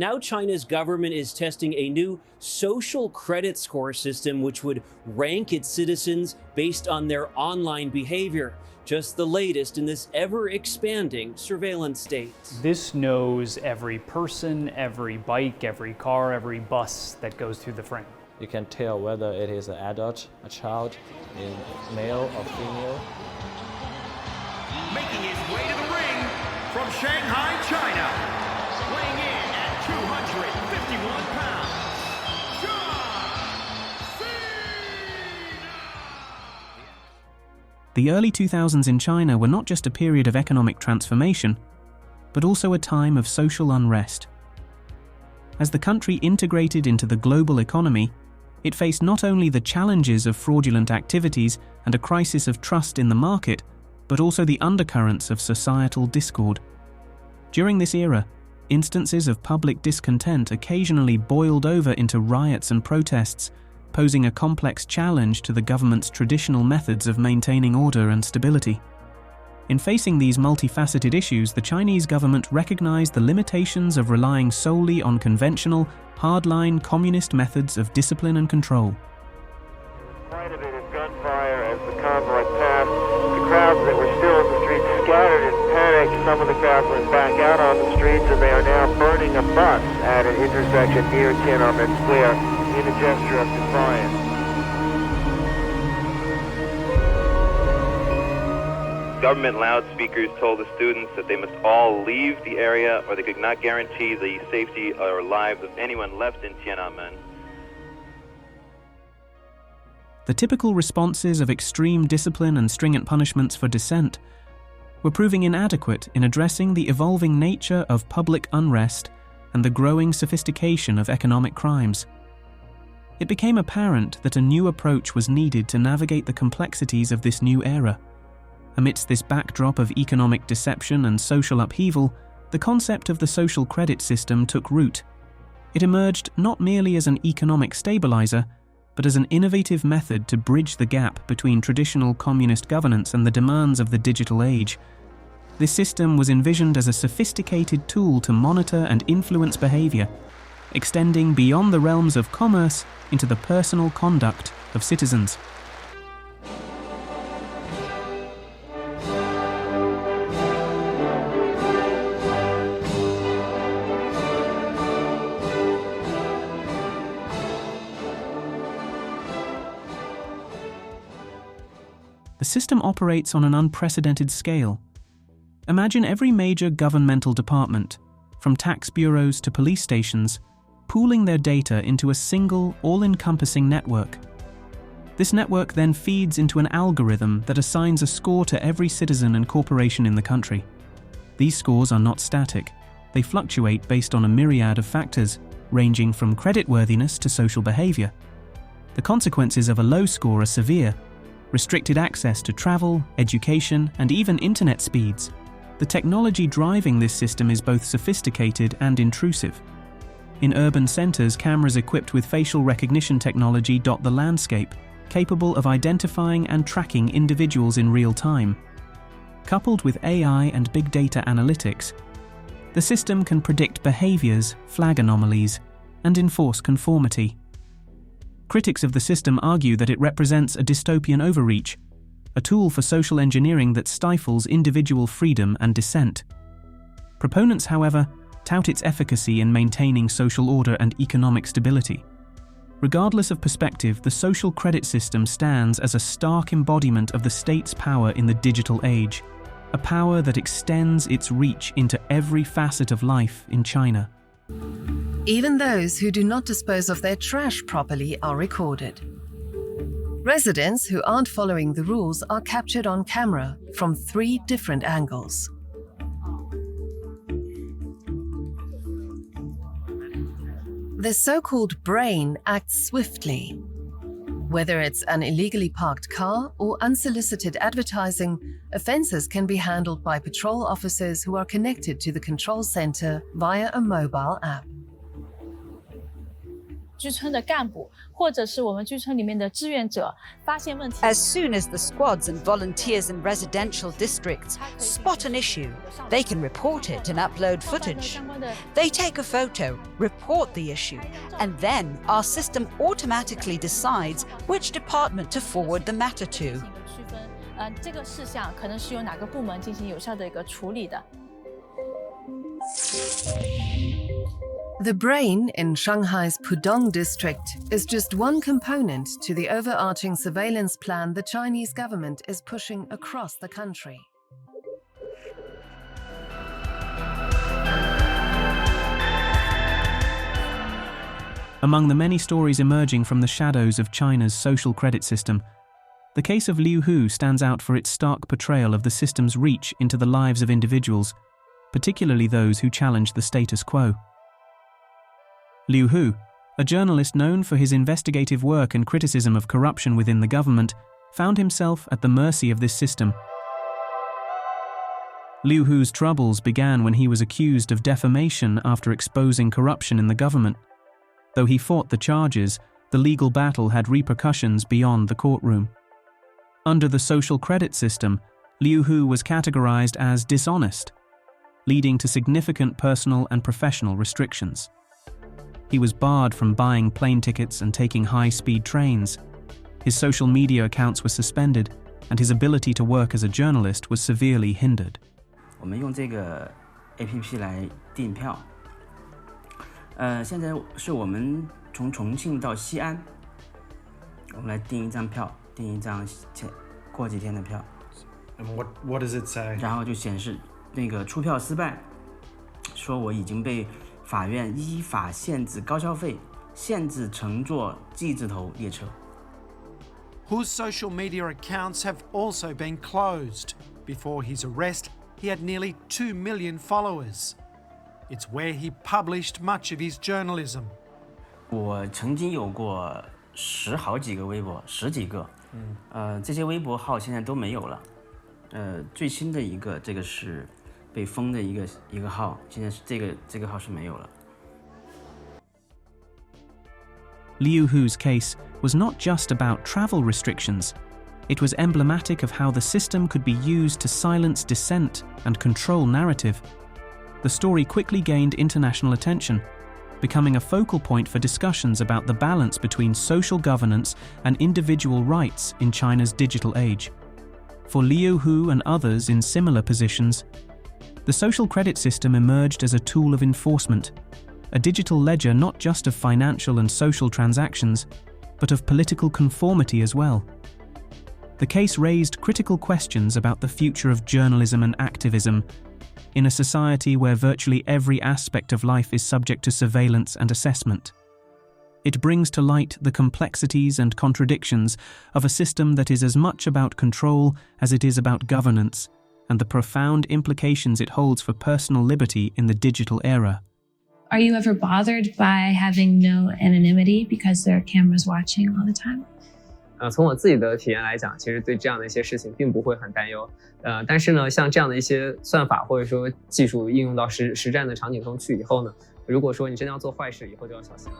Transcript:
Now, China's government is testing a new social credit score system which would rank its citizens based on their online behavior. Just the latest in this ever-expanding surveillance state. This knows every person, every bike, every car, every bus that goes through the frame. You can tell whether it is an adult, a child, a male or female. Making his way to the ring from Shanghai, China. Weighing in at 251 pounds, John Cena! The early 2000s in China were not just a period of economic transformation, but also a time of social unrest. As the country integrated into the global economy, it faced not only the challenges of fraudulent activities and a crisis of trust in the market, but also the undercurrents of societal discord. During this era, instances of public discontent occasionally boiled over into riots and protests, posing a complex challenge to the government's traditional methods of maintaining order and stability. In facing these multifaceted issues, the Chinese government recognized the limitations of relying solely on conventional, hardline communist methods of discipline and control. Quite a bit of gunfire as the convoy passed. The crowds that were still in the streets scattered in panic. Some of the crowd went back out on the streets, and they are now burning a bus at an intersection near Tiananmen Square in a gesture of defiance. Government loudspeakers told the students that they must all leave the area or they could not guarantee the safety or lives of anyone left in Tiananmen. The typical responses of extreme discipline and stringent punishments for dissent were proving inadequate in addressing the evolving nature of public unrest and the growing sophistication of economic crimes. It became apparent that a new approach was needed to navigate the complexities of this new era. Amidst this backdrop of economic deception and social upheaval, the concept of the social credit system took root. It emerged not merely as an economic stabilizer, but as an innovative method to bridge the gap between traditional communist governance and the demands of the digital age. This system was envisioned as a sophisticated tool to monitor and influence behavior, extending beyond the realms of commerce into the personal conduct of citizens. The system operates on an unprecedented scale. Imagine every major governmental department, from tax bureaus to police stations, pooling their data into a single, all-encompassing network. This network then feeds into an algorithm that assigns a score to every citizen and corporation in the country. These scores are not static. They fluctuate based on a myriad of factors, ranging from creditworthiness to social behavior. The consequences of a low score are severe: restricted access to travel, education, and even internet speeds. The technology driving this system is both sophisticated and intrusive. In urban centers, cameras equipped with facial recognition technology dot the landscape, capable of identifying and tracking individuals in real time. Coupled with AI and big data analytics, the system can predict behaviors, flag anomalies, and enforce conformity. Critics of the system argue that it represents a dystopian overreach, a tool for social engineering that stifles individual freedom and dissent. Proponents, however, tout its efficacy in maintaining social order and economic stability. Regardless of perspective, the social credit system stands as a stark embodiment of the state's power in the digital age, a power that extends its reach into every facet of life in China. Even those who do not dispose of their trash properly are recorded. Residents who aren't following the rules are captured on camera from 3 different angles. The so-called brain acts swiftly. Whether it's an illegally parked car or unsolicited advertising, offences can be handled by patrol officers who are connected to the control center via a mobile app. 居村的干部，或者是我们居村里面的志愿者发现问题。As soon as the squads and volunteers in residential districts spot an issue, they can report it and upload footage. They take a photo, report the issue, and then our system automatically decides which department to forward the matter to. 这个事项可能是由哪个部门进行有效的一个处理的。The brain in Shanghai's Pudong district is just one component to the overarching surveillance plan the Chinese government is pushing across the country. Among the many stories emerging from the shadows of China's social credit system, the case of Liu Hu stands out for its stark portrayal of the system's reach into the lives of individuals, particularly those who challenge the status quo. Liu Hu, a journalist known for his investigative work and criticism of corruption within the government, found himself at the mercy of this system. Liu Hu's troubles began when he was accused of defamation after exposing corruption in the government. Though he fought the charges, the legal battle had repercussions beyond the courtroom. Under the social credit system, Liu Hu was categorized as dishonest, leading to significant personal and professional restrictions. He was barred from buying plane tickets and taking high-speed trains. His social media accounts were suspended, and his ability to work as a journalist was severely hindered. 我们用这个 APP 来订票。现在是我们从重庆到西安，我们来订一张票，订一张过几天的票。And what does it say? 然后就显示那个出票失败，说我已经被法院依法限制高消费，限制乘坐 G 字头列车。Hu's social media accounts have also been closed. Before his arrest, he had nearly 2 million followers. It's where he published much of his journalism. 我曾经有过好几个微博，10几个，这些微博号现在都没有了。最新的一个，这个是被封的一个号，现在是这个号是没有了。Liu Hu's case was not just about travel restrictions. It was emblematic of how the system could be used to silence dissent and control narrative. The story quickly gained international attention, becoming a focal point for discussions about the balance between social governance and individual rights in China's digital age. For Liu Hu and others in similar positions, the social credit system emerged as a tool of enforcement, a digital ledger not just of financial and social transactions, but of political conformity as well. The case raised critical questions about the future of journalism and activism in a society where virtually every aspect of life is subject to surveillance and assessment. It brings to light the complexities and contradictions of a system that is as much about control as it is about governance, and the profound implications it holds for personal liberty in the digital era. Are you ever bothered by having no anonymity because there are cameras watching all the time? 从我自己的体验来讲，其实对这样的一些事情并不会很担忧。但是呢，像这样的一些算法或者说技术应用到实战的场景中去以后呢，如果说你真的要做坏事，以后就要小心。